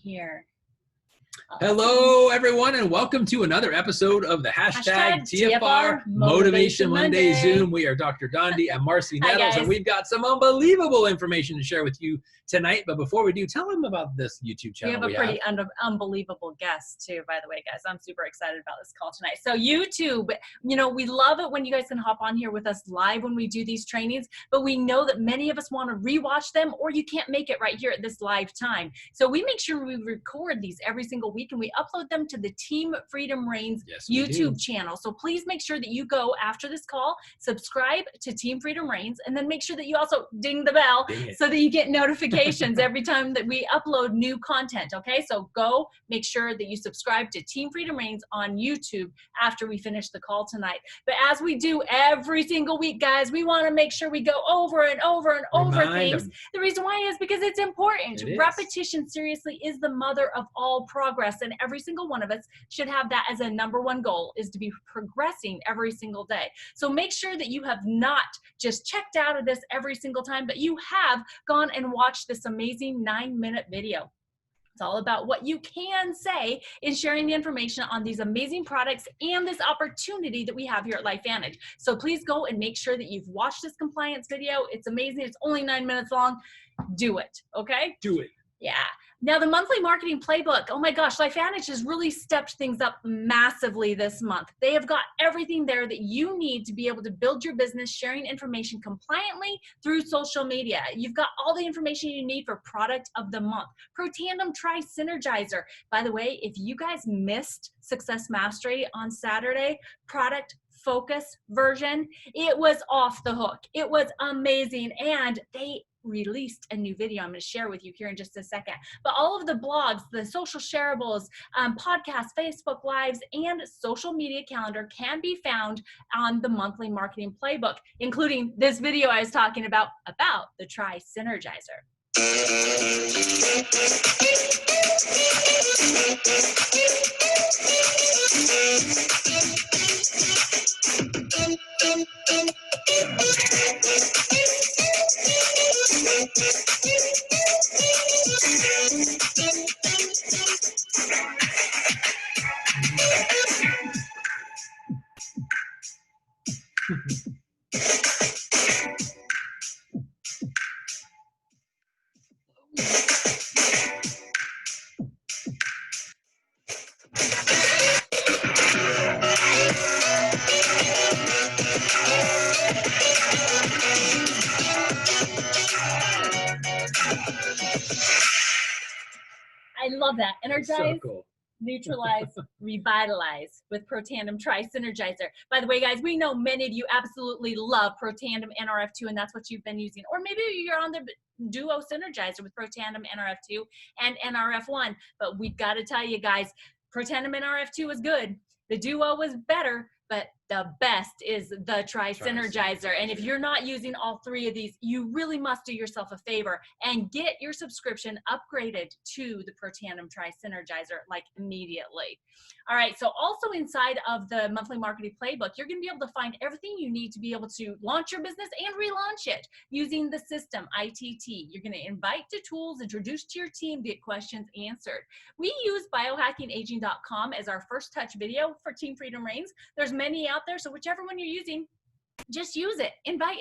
here. Hello, everyone, and welcome to another episode of the hashtag TFR Motivation Monday Zoom. We are Dr. Dondee and Dondee Nettles, and we've got some unbelievable information to share with you tonight. But before we do, tell them about this YouTube channel. We have a pretty unbelievable guest, too, by the way, guys. I'm super excited about this call tonight. So YouTube, you know, we love it when you guys can hop on here with us live when we do these trainings, but we know that many of us want to rewatch them, or you can't make it right here at this live time. So we make sure we record these every single week, and we upload them to the Team Freedom Reigns YouTube channel. So please make sure that you go after this call, subscribe to Team Freedom Reigns, and then make sure that you also ding the bell so that you get notifications every time that we upload new content. Okay, so go make sure that you subscribe to Team Freedom Reigns on YouTube after we finish the call tonight. But as we do every single week, guys, we want to make sure we go over and over and over things. The reason why is because it's important. Repetition, seriously, is the mother of all progress, and every single one of us should have that as a #1 goal, is to be progressing every single day. So make sure that you have not just checked out of this every single time, but you have gone and watched this amazing 9-minute video. It's all about what you can say in sharing the information on these amazing products and this opportunity that we have here at LifeVantage. So please go and make sure that you've watched this compliance video. It's amazing. It's only 9 minutes long. Do it, okay? Do it. Yeah. Now, the monthly marketing playbook, oh my gosh, LifeVantage has really stepped things up massively this month. They have got everything there that you need to be able to build your business, sharing information compliantly through social media. You've got all the information you need for product of the month. Pro Tandem Tri Synergizer. By the way, if you guys missed Success Mastery on Saturday, product focus version, it was off the hook. It was amazing, and they released a new video I'm going to share with you here in just a second. But all of the blogs, the social shareables, podcasts, Facebook Lives, and social media calendar can be found on the monthly marketing playbook, including this video I was talking about the Tri Synergizer. I love that. Energize, so cool. Neutralize, revitalize with Pro Tandem Tri Synergizer. By the way, guys, we know many of you absolutely love Pro Tandem NRF2, and that's what you've been using. Or maybe you're on the Duo Synergizer with Pro Tandem NRF2 and NRF1. But we've got to tell you guys, Pro Tandem NRF2 was good. The Duo was better, but the best is the Tri Synergizer. And if you're not using all three of these, you really must do yourself a favor and get your subscription upgraded to the Pro Tandem Tri Synergizer like immediately. All right, so also inside of the monthly marketing playbook, you're going to be able to find everything you need to be able to launch your business and relaunch it using the system ITT. You're going to invite to tools, introduce to your team, get questions answered. We use biohackingaging.com as our first touch video for Team Freedom Reigns. There's many out there, so whichever one you're using, just use it. Invite,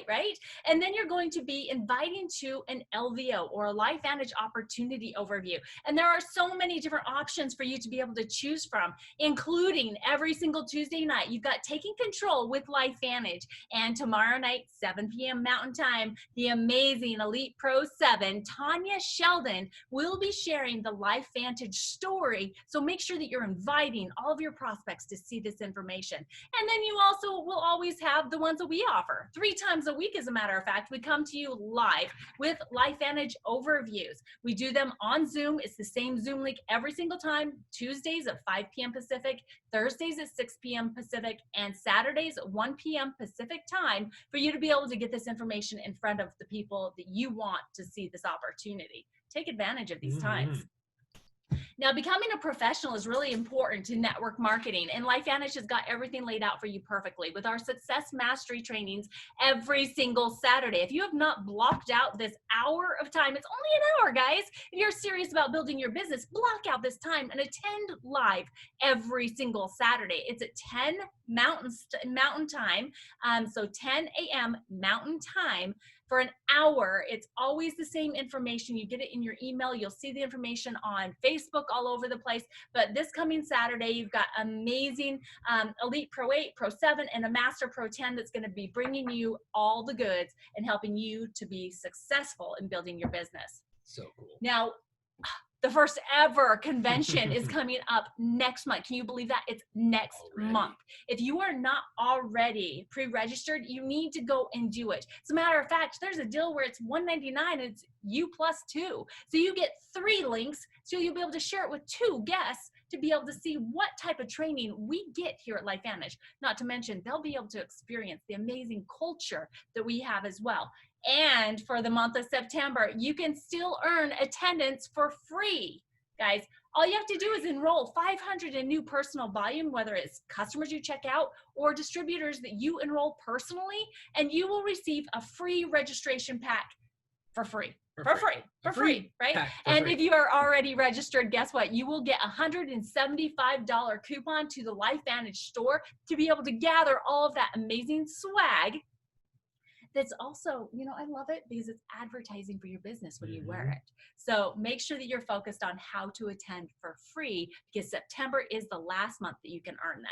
right? And then you're going to be inviting to an LVO, or a LifeVantage opportunity overview. And there are so many different options for you to be able to choose from, including every single Tuesday night. You've got Taking Control with LifeVantage. And tomorrow night, 7 p.m. Mountain Time, the amazing Elite Pro 7, Tanya Sheldon, will be sharing the LifeVantage story. So make sure that you're inviting all of your prospects to see this information. And then you also will always have the ones that we offer 3 times a week. As a matter of fact, we come to you live with LifeVantage overviews. We do them on Zoom. It's the same Zoom link every single time. Tuesdays at 5 p.m. Pacific, Thursdays at 6 p.m. Pacific, and Saturdays at 1 p.m. Pacific time, for you to be able to get this information in front of the people that you want to see this opportunity. Take advantage of these times. Now, becoming a professional is really important to network marketing, and LifeVantage has got everything laid out for you perfectly with our success mastery trainings every single Saturday. If you have not blocked out this hour of time, it's only an hour, guys. If you're serious about building your business, block out this time and attend live every single Saturday. It's at 10 Mountain Time, so 10 a.m. Mountain Time. For an hour. It's always the same information. You get it in your email. You'll see the information on Facebook all over the place. But this coming Saturday, you've got amazing Elite Pro 8, Pro 7, and a Master Pro 10 that's going to be bringing you all the goods and helping you to be successful in building your business. So cool. Now, the first ever convention is coming up next month. Can you believe that? It's next month. If you are not already pre-registered, you need to go and do it. As a matter of fact, there's a deal where it's $199 and it's you plus 2. So you get 3 links, so you'll be able to share it with 2 guests to be able to see what type of training we get here at LifeVantage. Not to mention, they'll be able to experience the amazing culture that we have as well. And for the month of September, you can still earn attendance for free. Guys, all you have to do is enroll 500 in new personal volume, whether it's customers you check out or distributors that you enroll personally, and you will receive a free registration pack for free. For free, right? And if you are already registered, guess what? You will get a $175 coupon to the LifeVantage store to be able to gather all of that amazing swag. That's also, you know, I love it because it's advertising for your business when you wear it. So make sure that you're focused on how to attend for free, because September is the last month that you can earn that.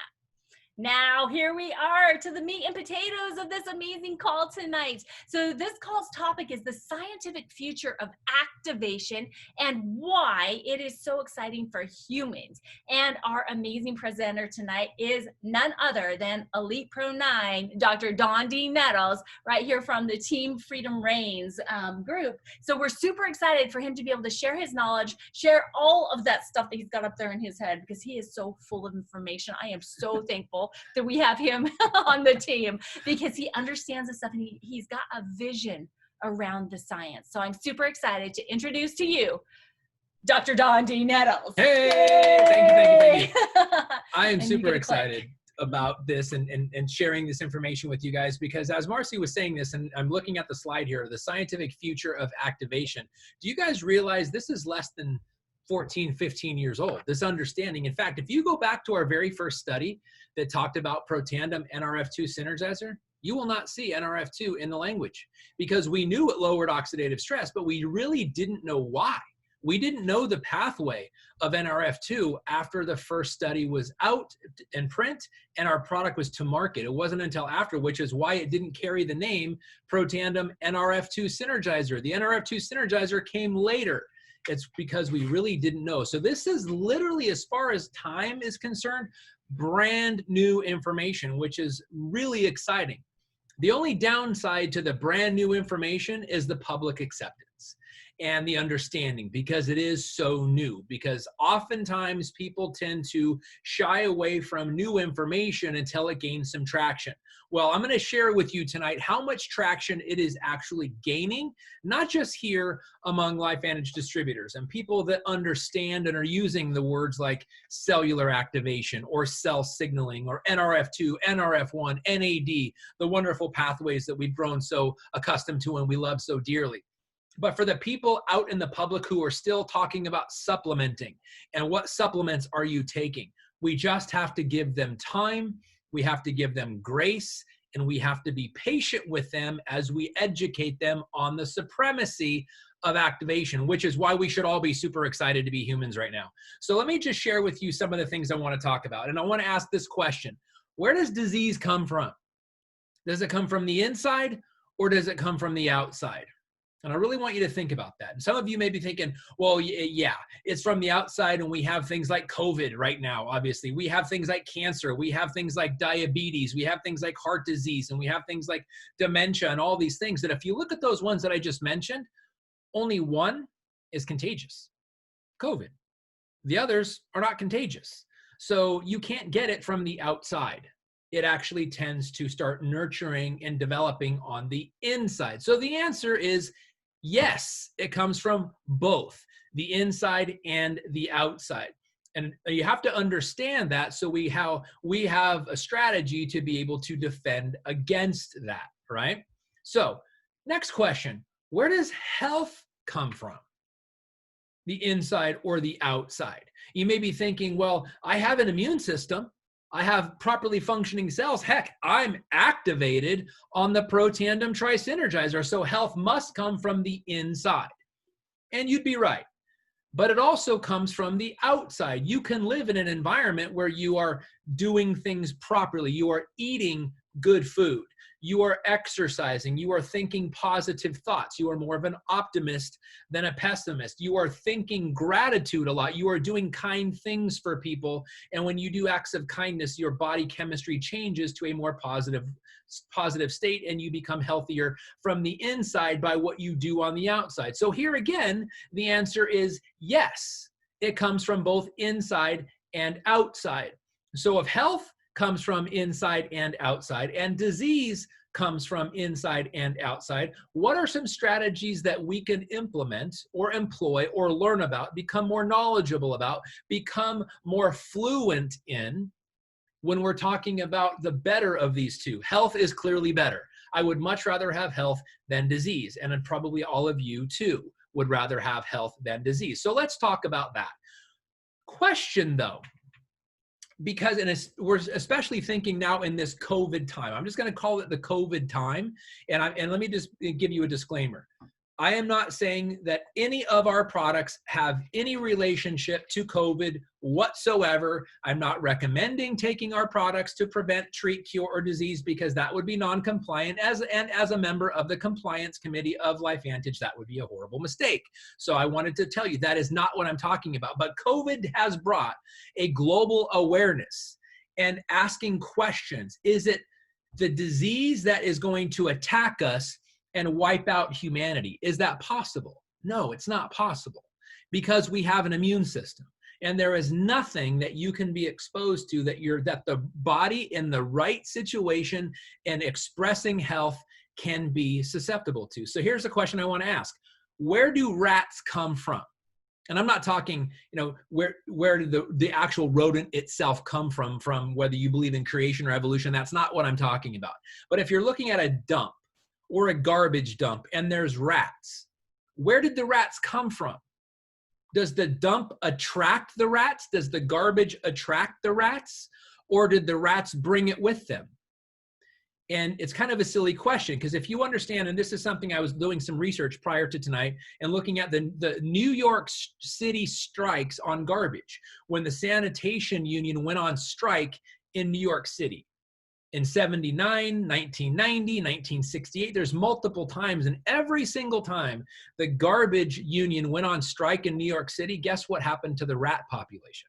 Now, here we are to the meat and potatoes of this amazing call tonight. So this call's topic is the scientific future of activation and why it is so exciting for humans. And our amazing presenter tonight is none other than Elite Pro 9, Dr. Dondee Nettles, right here from the Team Freedom Reigns group. So we're super excited for him to be able to share his knowledge, share all of that stuff that he's got up there in his head, because he is so full of information. I am so thankful that we have him on the team, because he understands this stuff and he's got a vision around the science. So I'm super excited to introduce to you Dr. Dondee Nettles. Hey, thank you. I am super excited about this and sharing this information with you guys, because as Marcy was saying this, and I'm looking at the slide here, the scientific future of activation. Do you guys realize this is less than 14, 15 years old, this understanding? In fact, if you go back to our very first study that talked about Protandim NRF2 Synergizer, you will not see NRF2 in the language, because we knew it lowered oxidative stress, but we really didn't know why. We didn't know the pathway of NRF2 after the first study was out in print and our product was to market. It wasn't until after, which is why it didn't carry the name Protandim NRF2 Synergizer. The NRF2 Synergizer came later. It's because we really didn't know. So this is literally, as far as time is concerned, brand new information, which is really exciting. The only downside to the brand new information is the public acceptance and the understanding, because it is so new. Because oftentimes people tend to shy away from new information until it gains some traction. Well, I'm going to share with you tonight how much traction it is actually gaining, not just here among LifeVantage distributors and people that understand and are using the words like cellular activation or cell signaling or NRF2, NRF1, NAD, the wonderful pathways that we've grown so accustomed to and we love so dearly. But for the people out in the public who are still talking about supplementing and what supplements are you taking, we just have to give them time, we have to give them grace, and we have to be patient with them as we educate them on the supremacy of activation, which is why we should all be super excited to be humans right now. So let me just share with you some of the things I want to talk about. And I want to ask this question: where does disease come from? Does it come from the inside or does it come from the outside? And I really want you to think about that. And some of you may be thinking, well, yeah, it's from the outside, and we have things like COVID right now, obviously. We have things like cancer. We have things like diabetes. We have things like heart disease, and we have things like dementia and all these things that if you look at those ones that I just mentioned, only one is contagious, COVID. The others are not contagious. So you can't get it from the outside. It actually tends to start nurturing and developing on the inside. So the answer is yes, it comes from both. the inside and the outside. And you have to understand that, so we have a strategy to be able to defend against that, right? So next question, where does health come from? The inside or the outside? You may be thinking, well, I have an immune system. I have properly functioning cells. Heck, I'm activated on the Protandem Tri-Synergizer, so health must come from the inside. And you'd be right. But it also comes from the outside. You can live in an environment where you are doing things properly. You are eating good food. You are exercising. You are thinking positive thoughts. You are more of an optimist than a pessimist. You are thinking gratitude a lot. You are doing kind things for people. And when you do acts of kindness, your body chemistry changes to a more positive state, and you become healthier from the inside by what you do on the outside. So here again, the answer is yes. It comes from both inside and outside. So if health comes from inside and outside, and disease comes from inside and outside, what are some strategies that we can implement or employ or learn about, become more knowledgeable about, become more fluent in when we're talking about the better of these two? Health is clearly better. I would much rather have health than disease, and probably all of you too would rather have health than disease. So let's talk about that. Question though, because we're especially thinking now in this COVID time. I'm just going to call it the COVID time. And let me just give you a disclaimer. I am not saying that any of our products have any relationship to COVID whatsoever. I'm not recommending taking our products to prevent, treat, cure, or disease, because that would be non-compliant. As a member of the compliance committee of LifeVantage, that would be a horrible mistake. So I wanted to tell you that is not what I'm talking about. But COVID has brought a global awareness and asking questions. Is it the disease that is going to attack us and wipe out humanity? Is that possible? No, it's not possible, because we have an immune system, and there is nothing that you can be exposed to that the body in the right situation and expressing health can be susceptible to. So here's a question I want to ask. Where do rats come from? And I'm not talking, where did the actual rodent itself come from whether you believe in creation or evolution. That's not what I'm talking about. But if you're looking at a dump or a garbage dump and there's rats, where did the rats come from? Does the dump attract the rats? Does the garbage attract the rats? Or did the rats bring it with them? And it's kind of a silly question, because if you understand, and this is something I was doing some research prior to tonight and looking at the New York City strikes on garbage, when the sanitation union went on strike in New York City. In 79, 1990, 1968, there's multiple times, and every single time the garbage union went on strike in New York City, guess what happened to the rat population?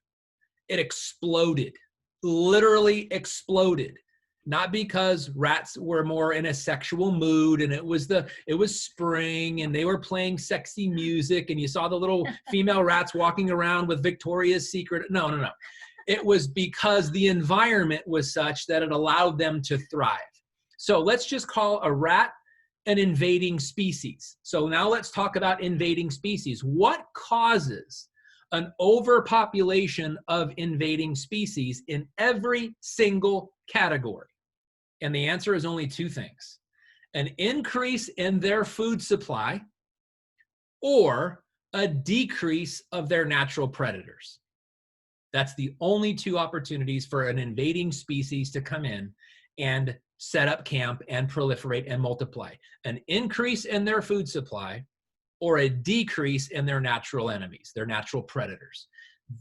It exploded, literally exploded. Not because rats were more in a sexual mood and it was spring and they were playing sexy music and you saw the little female rats walking around with Victoria's Secret. No. It was because the environment was such that it allowed them to thrive. So let's just call a rat an invading species. So now let's talk about invading species. What causes an overpopulation of invading species in every single category? And the answer is only two things: an increase in their food supply or a decrease of their natural predators. That's the only two opportunities for an invading species to come in and set up camp and proliferate and multiply. An increase in their food supply or a decrease in their natural enemies, their natural predators.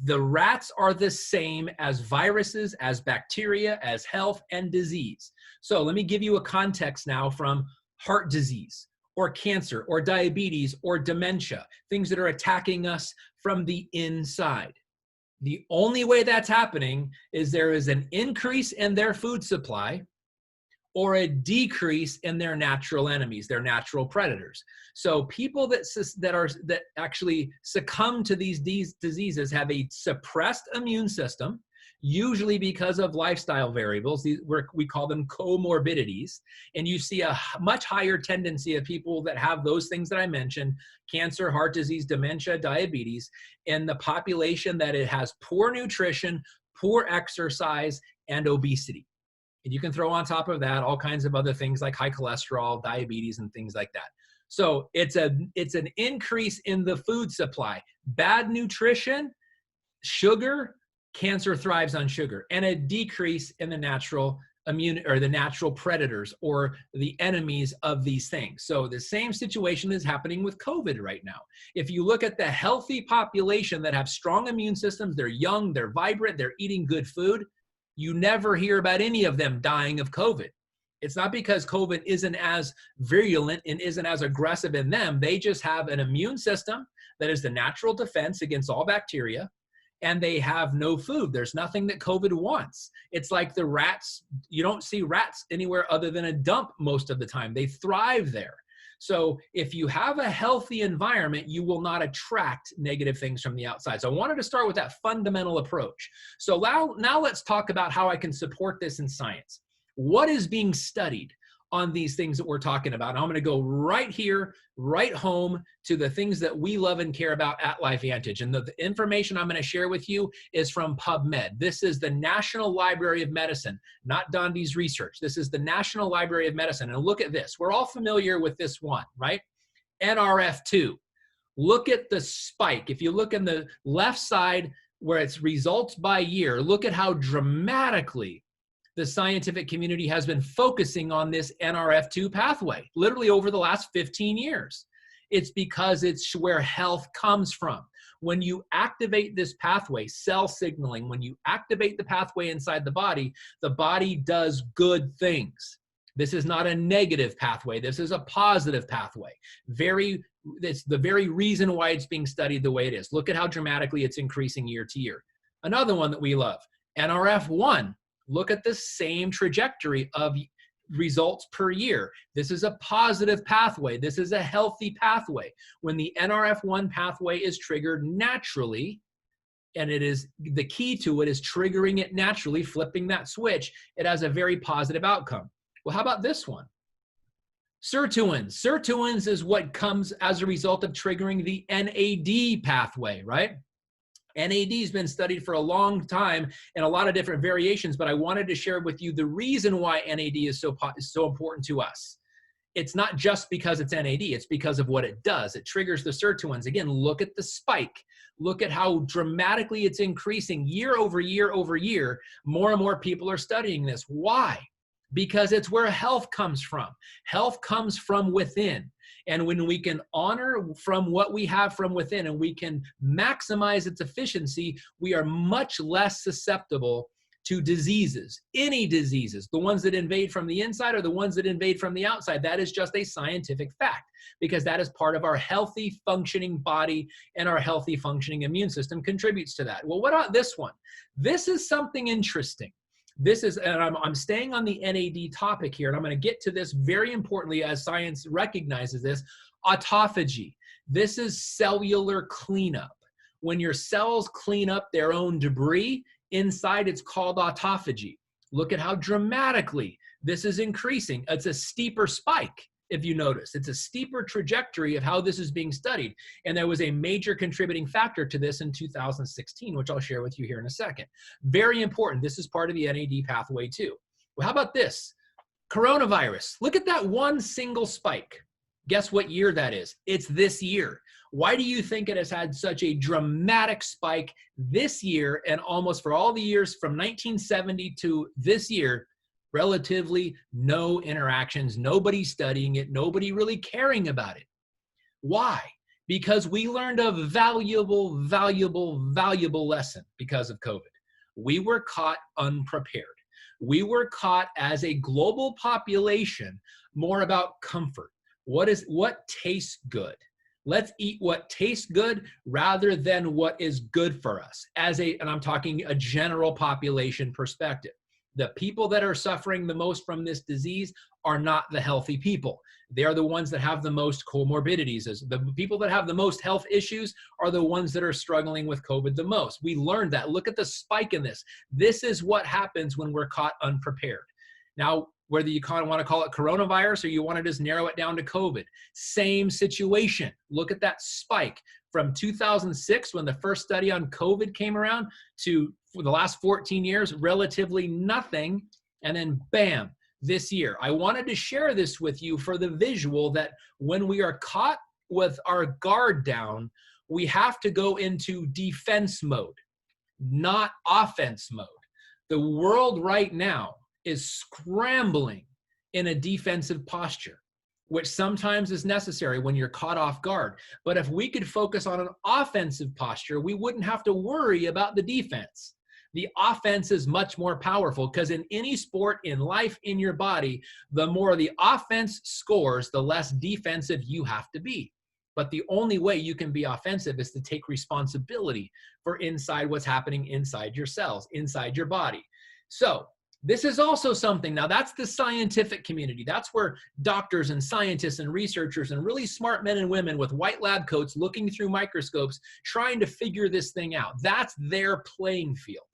The rats are the same as viruses, as bacteria, as health and disease. So let me give you a context now from heart disease or cancer or diabetes or dementia, things that are attacking us from the inside. The only way that's happening is there is an increase in their food supply or a decrease in their natural enemies, their natural predators. So people that actually succumb to these diseases have a suppressed immune system. usually because of lifestyle variables. We call them comorbidities. And you see a much higher tendency of people that have those things that I mentioned, cancer, heart disease, dementia, diabetes, in the population that it has poor nutrition, poor exercise, and obesity. And you can throw on top of that all kinds of other things like high cholesterol, diabetes, and things like that. So it's an increase in the food supply. Bad nutrition, sugar, cancer thrives on sugar, and a decrease in the natural the natural predators or the enemies of these things. So the same situation is happening with COVID right now. If you look at the healthy population that have strong immune systems, they're young, they're vibrant, they're eating good food, you never hear about any of them dying of COVID. It's not because COVID isn't as virulent and isn't as aggressive in them. They just have an immune system that is the natural defense against all bacteria, and they have no food. There's nothing that COVID wants. It's like the rats. You don't see rats anywhere other than a dump most of the time. They thrive there. So if you have a healthy environment, you will not attract negative things from the outside. So I wanted to start with that fundamental approach. So now let's talk about how I can support this in science. What is being studied on these things that we're talking about? And I'm going to go right here, right home to the things that we love and care about at LifeVantage. And the information I'm going to share with you is from PubMed. This is the National Library of Medicine, not Dondee's research. This is the National Library of Medicine. And look at this. We're all familiar with this one, right? NRF2. Look at the spike. If you look on the left side where it's results by year, look at how dramatically the scientific community has been focusing on this NRF2 pathway, literally over the last 15 years. It's because it's where health comes from. When you activate this pathway, cell signaling, when you activate the pathway inside the body does good things. This is not a negative pathway. This is a positive pathway. It's the very reason why it's being studied the way it is. Look at how dramatically it's increasing year to year. Another one that we love, NRF1. Look at the same trajectory of results per year. This is a positive pathway. This is a healthy pathway. When the NRF1 pathway is triggered naturally, and it is the key to it is triggering it naturally, flipping that switch, it has a very positive outcome. Well, how about this one? Sirtuins. Sirtuins is what comes as a result of triggering the NAD pathway, right? NAD has been studied for a long time in a lot of different variations, but I wanted to share with you the reason why NAD is so important to us. It's not just because it's NAD, it's because of what it does. It triggers the sirtuins. Again, look at the spike. Look at how dramatically it's increasing year over year over year. More and more people are studying this. Why? Because it's where health comes from. Health comes from within. And when we can honor from what we have from within and we can maximize its efficiency, we are much less susceptible to diseases, any diseases, the ones that invade from the inside or the ones that invade from the outside. That is just a scientific fact because that is part of our healthy functioning body, and our healthy functioning immune system contributes to that. Well, what about this one? This is something interesting. This is, and I'm staying on the NAD topic here, and I'm going to get to this very importantly as science recognizes this, autophagy. This is cellular cleanup. When your cells clean up their own debris inside, it's called autophagy. Look at how dramatically this is increasing. It's a steeper spike. If you notice, it's a steeper trajectory of how this is being studied. And there was a major contributing factor to this in 2016, which I'll share with you here in a second. Very important. This is part of the NAD pathway too. Well, how about this? Coronavirus. Look at that one single spike. Guess what year that is? It's this year. Why do you think it has had such a dramatic spike this year and almost for all the years from 1970 to this year? Relatively no interactions, nobody studying it, nobody really caring about it. Why? Because we learned a valuable lesson because of COVID. We were caught unprepared. We were caught as a global population more about comfort. What tastes good? Let's eat what tastes good rather than what is good for us and I'm talking a general population perspective. The people that are suffering the most from this disease are not the healthy people. They are the ones that have the most comorbidities. The people that have the most health issues are the ones that are struggling with COVID the most. We learned that. Look at the spike in this. This is what happens when we're caught unprepared. Now, whether you kind of want to call it coronavirus or you want to just narrow it down to COVID, same situation. Look at that spike from 2006 when the first study on COVID came around to for the last 14 years, relatively nothing. And then bam, this year. I wanted to share this with you for the visual that when we are caught with our guard down, we have to go into defense mode, not offense mode. The world right now is scrambling in a defensive posture, which sometimes is necessary when you're caught off guard. But if we could focus on an offensive posture, we wouldn't have to worry about the defense. The offense is much more powerful because in any sport, in life, in your body, the more the offense scores, the less defensive you have to be. But the only way you can be offensive is to take responsibility for inside what's happening inside your cells, inside your body. So this is also something, now that's the scientific community. That's where doctors and scientists and researchers and really smart men and women with white lab coats looking through microscopes, trying to figure this thing out. That's their playing field.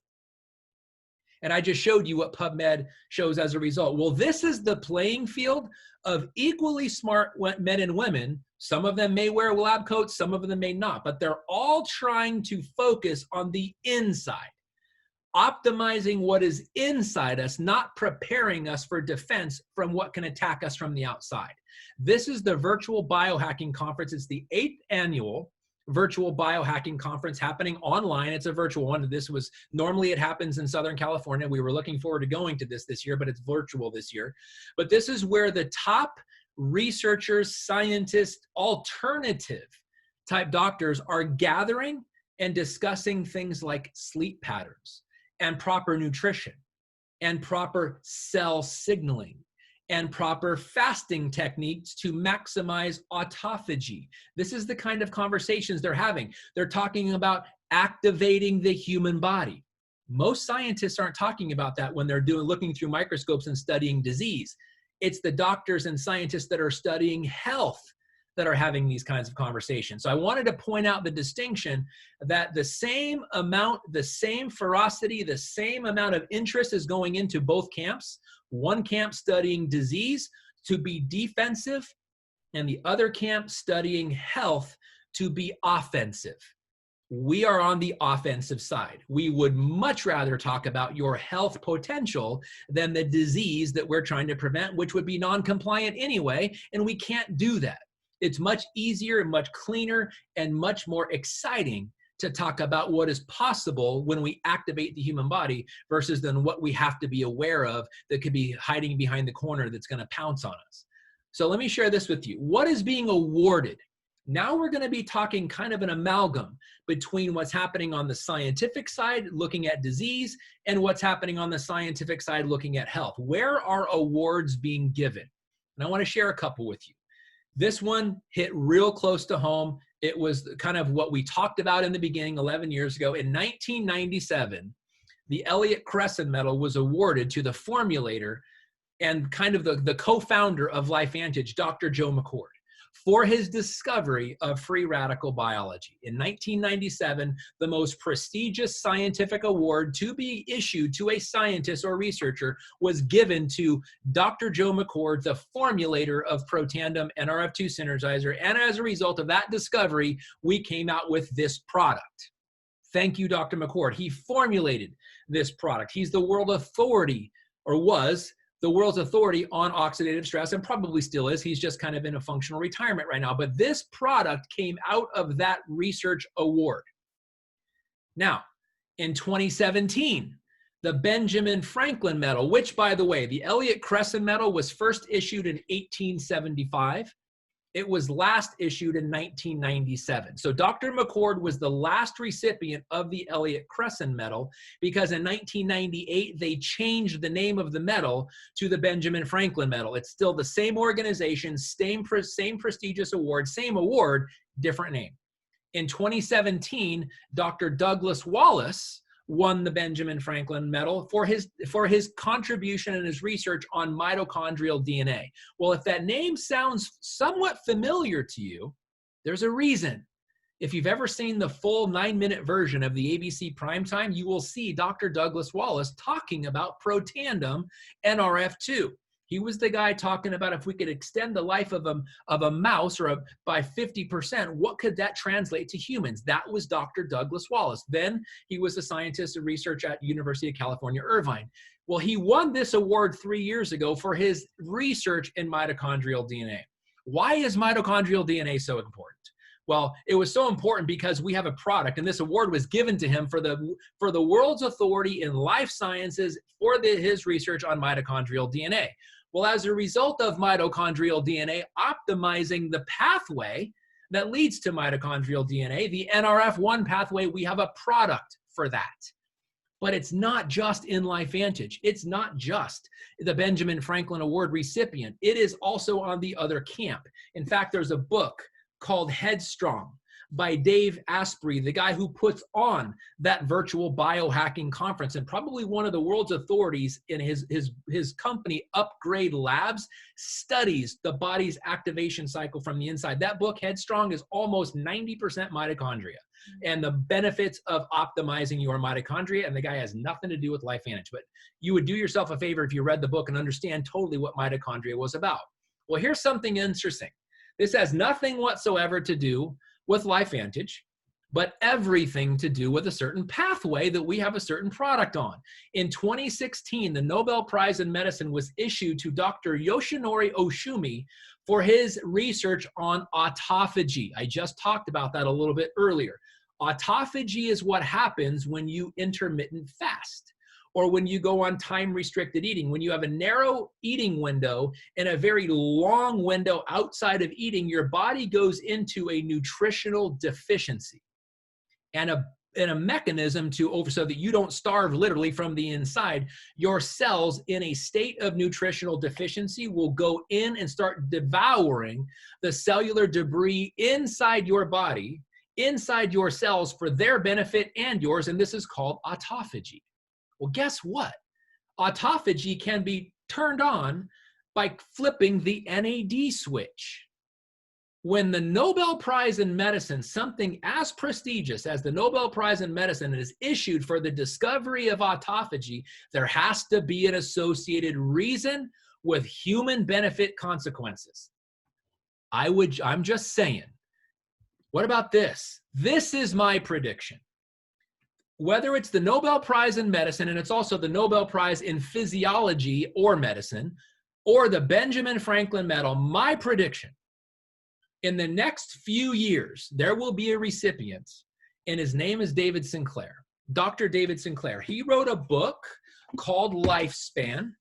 And I just showed you what PubMed shows as a result. Well, this is the playing field of equally smart men and women. Some of them may wear lab coats, some of them may not, but they're all trying to focus on the inside. Optimizing what is inside us, not preparing us for defense from what can attack us from the outside. This is the virtual biohacking conference. It's the 8th annual virtual biohacking conference happening online. It's a virtual one. Normally it happens in Southern California. We were looking forward to going to this year, but it's virtual this year. But this is where the top researchers, scientists, alternative type doctors are gathering and discussing things like sleep patterns, and proper nutrition, and proper cell signaling, and proper fasting techniques to maximize autophagy. This is the kind of conversations they're having. They're talking about activating the human body. Most scientists aren't talking about that when they're looking through microscopes and studying disease. It's the doctors and scientists that are studying health that are having these kinds of conversations. So I wanted to point out the distinction that the same amount, the same ferocity, the same amount of interest is going into both camps. One camp studying disease to be defensive, and the other camp studying health to be offensive. We are on the offensive side. We would much rather talk about your health potential than the disease that we're trying to prevent, which would be non-compliant anyway, and we can't do that. It's much easier and much cleaner and much more exciting to talk about what is possible when we activate the human body versus than what we have to be aware of that could be hiding behind the corner that's going to pounce on us. So let me share this with you. What is being awarded? Now we're going to be talking kind of an amalgam between what's happening on the scientific side, looking at disease, and what's happening on the scientific side, looking at health. Where are awards being given? And I want to share a couple with you. This one hit real close to home. It was kind of what we talked about in the beginning 11 years ago. In 1997, the Elliott Cresson Medal was awarded to the formulator and kind of the co-founder of LifeVantage, Dr. Joe McCord, for his discovery of free radical biology. In 1997, the most prestigious scientific award to be issued to a scientist or researcher was given to Dr. Joe McCord, the formulator of Protandim NRF2 Synergizer. And as a result of that discovery, we came out with this product. Thank you, Dr. McCord. He formulated this product. He's the world authority, or was the world's authority on oxidative stress, and probably still is. He's just kind of in a functional retirement right now. But this product came out of that research award. Now, in 2017, the Benjamin Franklin Medal, which, by the way, the Elliott Cresson Medal was first issued in 1875. It was last issued in 1997. So Dr. McCord was the last recipient of the Elliott Cresson Medal because in 1998, they changed the name of the medal to the Benjamin Franklin Medal. It's still the same organization, same prestigious award, same award, different name. In 2017, Dr. Douglas Wallace won the Benjamin Franklin Medal for his contribution and his research on mitochondrial DNA. Well, if that name sounds somewhat familiar to you, there's a reason. If you've ever seen the full 9-minute version of the ABC Primetime, you will see Dr. Douglas Wallace talking about Protandim NRF2. He was the guy talking about if we could extend the life of a mouse by 50%, what could that translate to humans? That was Dr. Douglas Wallace. Then he was a scientist and research at University of California, Irvine. Well, he won this award 3 years ago for his research in mitochondrial DNA. Why is mitochondrial DNA so important? Well, it was so important because we have a product, and this award was given to him for the world's authority in life sciences for his research on mitochondrial DNA. Well, as a result of mitochondrial DNA optimizing the pathway that leads to mitochondrial DNA, the NRF1 pathway, we have a product for that. But it's not just in LifeVantage. It's not just the Benjamin Franklin Award recipient. It is also on the other camp. In fact, there's a book called Headstrong by Dave Asprey, the guy who puts on that virtual biohacking conference, and probably one of the world's authorities in his company, Upgrade Labs, studies the body's activation cycle from the inside. That book, Headstrong, is almost 90% mitochondria and the benefits of optimizing your mitochondria, and the guy has nothing to do with LifeVantage. But you would do yourself a favor if you read the book and understand totally what mitochondria was about. Well, here's something interesting. This has nothing whatsoever to do with LifeVantage, but everything to do with a certain pathway that we have a certain product on. In 2016, the Nobel Prize in Medicine was issued to Dr. Yoshinori Oshumi for his research on autophagy. I just talked about that a little bit earlier. Autophagy is what happens when you intermittent fast, or when you go on time-restricted eating. When you have a narrow eating window and a very long window outside of eating, your body goes into a nutritional deficiency and a mechanism so that you don't starve literally from the inside. Your cells in a state of nutritional deficiency will go in and start devouring the cellular debris inside your body, inside your cells, for their benefit and yours, and this is called autophagy. Well, guess what? Autophagy can be turned on by flipping the NAD switch. When the Nobel Prize in Medicine, something as prestigious as the Nobel Prize in Medicine, is issued for the discovery of autophagy, there has to be an associated reason with human benefit consequences. I'm just saying. What about this? This is my prediction. Whether it's the Nobel Prize in Medicine, and it's also the Nobel Prize in Physiology or Medicine, or the Benjamin Franklin Medal, my prediction, in the next few years, there will be a recipient, and his name is David Sinclair, Dr. David Sinclair. He wrote a book called Lifespan,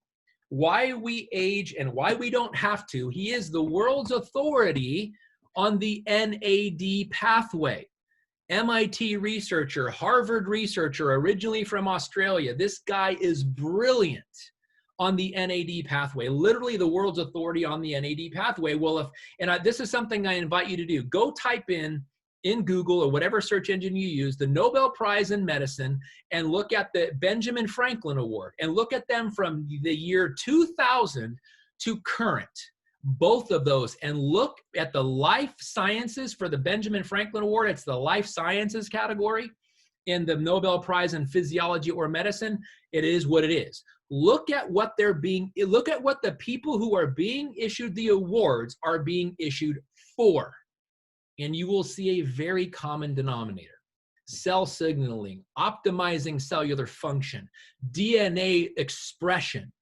Why We Age and Why We Don't Have to. He is the world's authority on the NAD pathway. MIT researcher, Harvard researcher, originally from Australia. This guy is brilliant on the NAD pathway, literally the world's authority on the NAD pathway. Well, this is something I invite you to do. Go type in Google or whatever search engine you use, the Nobel Prize in Medicine, and look at the Benjamin Franklin Award, and look at them from the year 2000 to current. Both of those, and look at the life sciences for the Benjamin Franklin Award. It's the life sciences category. In the Nobel Prize in Physiology or Medicine, it is what it is. Look at what the people who are being issued the awards are being issued for, and you will see a very common denominator: cell signaling, optimizing cellular function, DNA expression,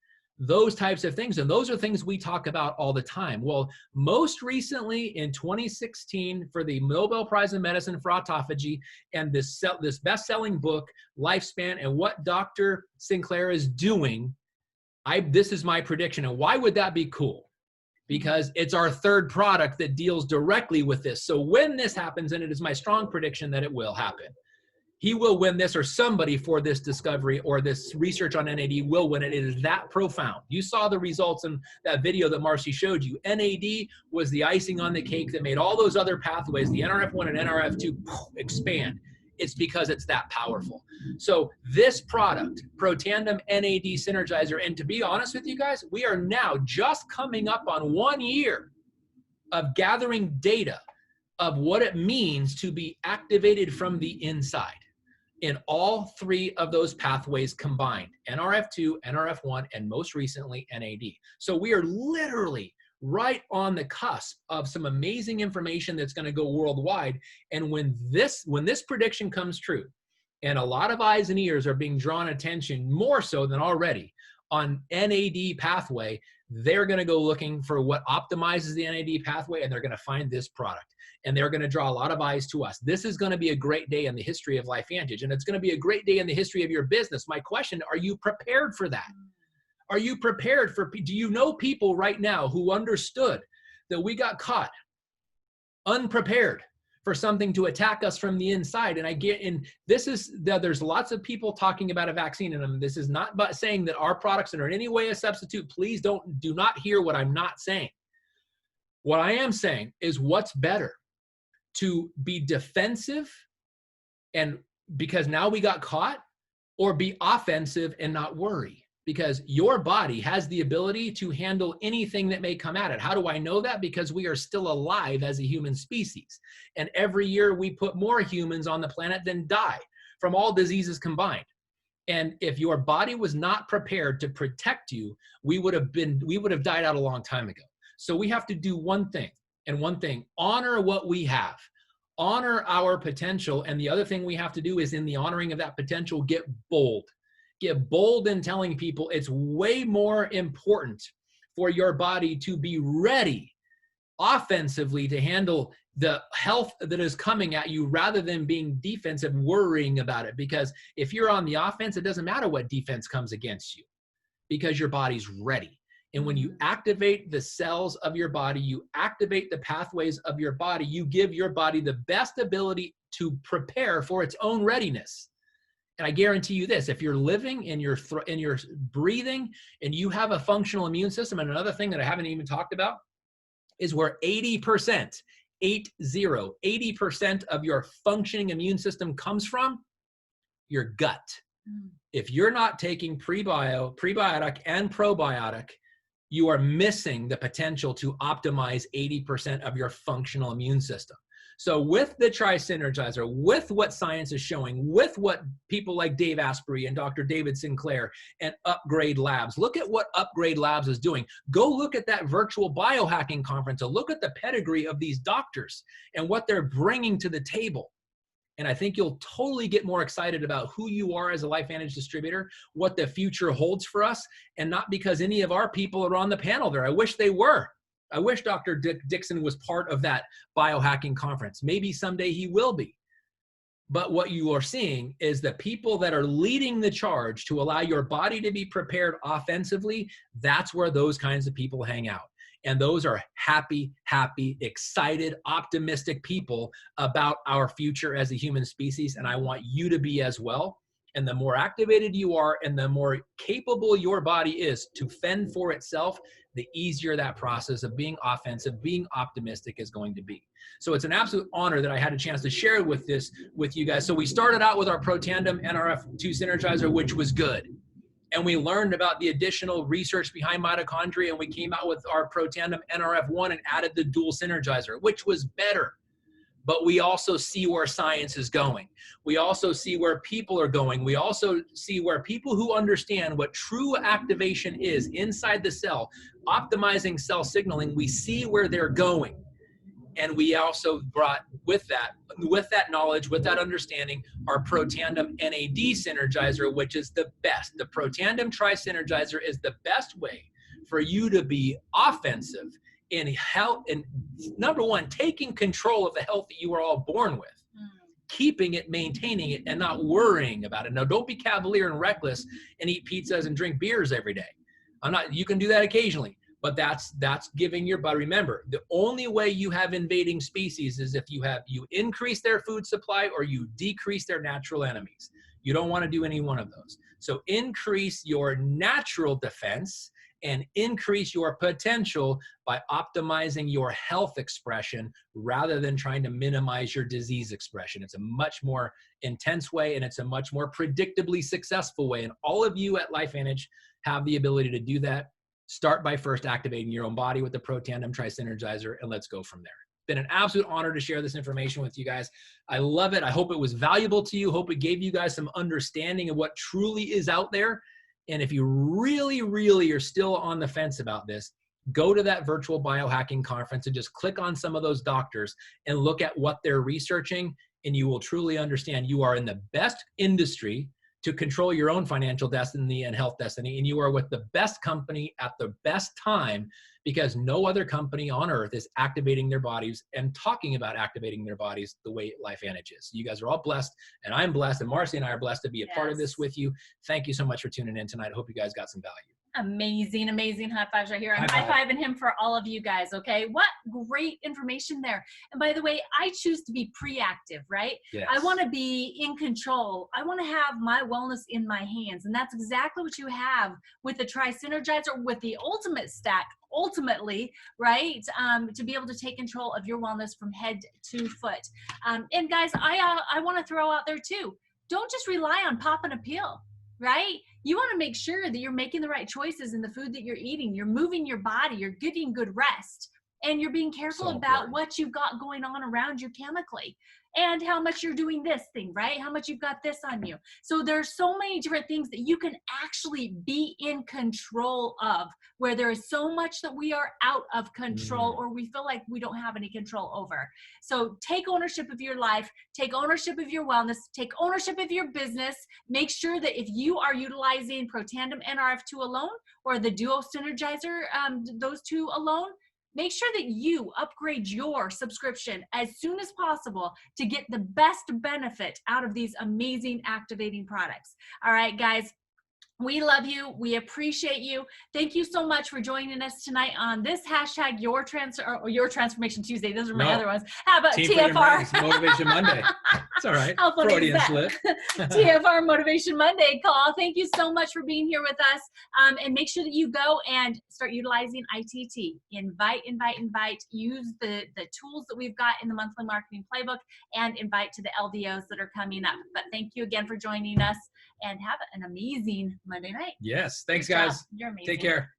those types of things. And those are things we talk about all the time. Well, most recently in 2016, for the Nobel Prize in Medicine for autophagy, and this best-selling book, Lifespan, and what Dr. Sinclair is doing, this is my prediction. And why would that be cool? Because it's our third product that deals directly with this. So when this happens, and it is my strong prediction that it will happen, he will win this, or somebody for this discovery or this research on NAD will win it. It is that profound. You saw the results in that video that Marcy showed you. NAD was the icing on the cake that made all those other pathways, the NRF1 and NRF2, expand. It's because it's that powerful. So this product, Protandim NAD Synergizer, and to be honest with you guys, we are now just coming up on 1 year of gathering data of what it means to be activated from the inside in all 3 of those pathways combined, NRF2, NRF1, and most recently NAD. So we are literally right on the cusp of some amazing information that's going to go worldwide. And when this prediction comes true, and a lot of eyes and ears are being drawn attention more so than already on NAD pathway, they're going to go looking for what optimizes the NAD pathway, and they're going to find this product. And they're going to draw a lot of eyes to us. This is going to be a great day in the history of LifeVantage, and it's going to be a great day in the history of your business. My question, are you prepared for that? Are you prepared for, do you know people right now who understood that we got caught unprepared for something to attack us from the inside? And I get in, there's lots of people talking about a vaccine, and this is not but saying that our products are in any way a substitute. Please do not hear what I'm not saying. What I am saying is, what's better, to be defensive and because now we got caught, or be offensive and not worry? Because your body has the ability to handle anything that may come at it. How do I know that? Because we are still alive as a human species. And every year we put more humans on the planet than die from all diseases combined. And if your body was not prepared to protect you, we would have died out a long time ago. So we have to do one thing, and one thing: honor what we have. Honor our potential. And the other thing we have to do is, in the honoring of that potential, get bold. Get bold in telling people it's way more important for your body to be ready offensively to handle the health that is coming at you, rather than being defensive, worrying about it. Because if you're on the offense, it doesn't matter what defense comes against you, because your body's ready. And when you activate the cells of your body, you activate the pathways of your body, you give your body the best ability to prepare for its own readiness. And I guarantee you this: if you're living and you're breathing and you have a functional immune system, and another thing that I haven't even talked about is where 80% of your functioning immune system comes from, your gut. If you're not taking prebiotic and probiotic, you are missing the potential to optimize 80% of your functional immune system. So with the Tri-Synergizer, with what science is showing, with what people like Dave Asprey and Dr. David Sinclair and Upgrade Labs, look at what Upgrade Labs is doing. Go look at that virtual biohacking conference, and look at the pedigree of these doctors and what they're bringing to the table. And I think you'll totally get more excited about who you are as a LifeVantage distributor, what the future holds for us, and not because any of our people are on the panel there. I wish they were. I wish Dr. Dixon was part of that biohacking conference. Maybe someday he will be. But what you are seeing is the people that are leading the charge to allow your body to be prepared offensively. That's where those kinds of people hang out. And those are happy, excited, optimistic people about our future as a human species. And I want you to be as well. And the more activated you are, and the more capable your body is to fend for itself, the easier that process of being offensive, being optimistic is going to be. So it's an absolute honor that I had a chance to share with you guys. So we started out with our Protandim NRF2 Synergizer, which was good. And we learned about the additional research behind mitochondria, and we came out with our Protandim NRF1 and added the dual synergizer, which was better. But we also see where science is going. We also see where people are going. We also see where people who understand what true activation is inside the cell, optimizing cell signaling, we see where they're going. And we also brought with that knowledge, with that understanding, our Protandim NAD Synergizer, which is the best. The Protandim Tri-Synergizer is the best way for you to be offensive in health, and number one, taking control of the health that you are all born with, keeping it, maintaining it, and not worrying about it. Now, don't be cavalier and reckless and eat pizzas and drink beers every day. You can do that occasionally, but that's giving your body. Remember, the only way you have invading species is if you increase their food supply or you decrease their natural enemies. You don't want to do any one of those. So increase your natural defense and increase your potential by optimizing your health expression rather than trying to minimize your disease expression. It's a much more intense way, and it's a much more predictably successful way. And all of you at LifeVantage have the ability to do that. Start by first activating your own body with the Pro-Tandem Tri-Synergizer, and let's go from there. Been an absolute honor to share this information with you guys. I love it. I hope it was valuable to you. Hope it gave you guys some understanding of what truly is out there. And if you really, really are still on the fence about this, go to that virtual biohacking conference and just click on some of those doctors and look at what they're researching, and you will truly understand you are in the best industry to control your own financial destiny and health destiny. And you are with the best company at the best time, because no other company on earth is activating their bodies and talking about activating their bodies the way LifeVantage is. You guys are all blessed, and I'm blessed, and Marcy and I are blessed to be a part of this with you. Thank you so much for tuning in tonight. I hope you guys got some value. Amazing, amazing high fives right here. I'm high-fiving him for all of you guys, okay? What great information there. And by the way, I choose to be pre-active, right? Yes. I want to be in control. I want to have my wellness in my hands. And that's exactly what you have with the Tri-Synergizer, with the Ultimate Stack, ultimately, right? To be able to take control of your wellness from head to foot. And guys, I want to throw out there too, don't just rely on popping a pill, right? You want to make sure that you're making the right choices in the food that you're eating. You're moving your body, you're getting good rest, and you're being careful about what you've got going on around you chemically, and how much you're doing this thing, right? How much you've got this on you. So there's so many different things that you can actually be in control of, where there is so much that we are out of control or we feel like we don't have any control over. So take ownership of your life, take ownership of your wellness, take ownership of your business. Make sure that if you are utilizing Pro-Tandem NRF2 alone or the Duo Synergizer, those two alone, make sure that you upgrade your subscription as soon as possible to get the best benefit out of these amazing activating products. All right, guys. We love you. We appreciate you. Thank you so much for joining us tonight on this hashtag Your Transformation Tuesday. Those are my other ones. How about TFR Motivation Monday? It's all right. How funny is that? TFR Motivation Monday call. Thank you so much for being here with us. And make sure that you go and start utilizing ITT. Invite. Use the tools that we've got in the monthly marketing playbook, and invite to the LDOs that are coming up. But thank you again for joining us, and have an amazing Monday night. Yes. Thanks, guys. You're amazing. Take care.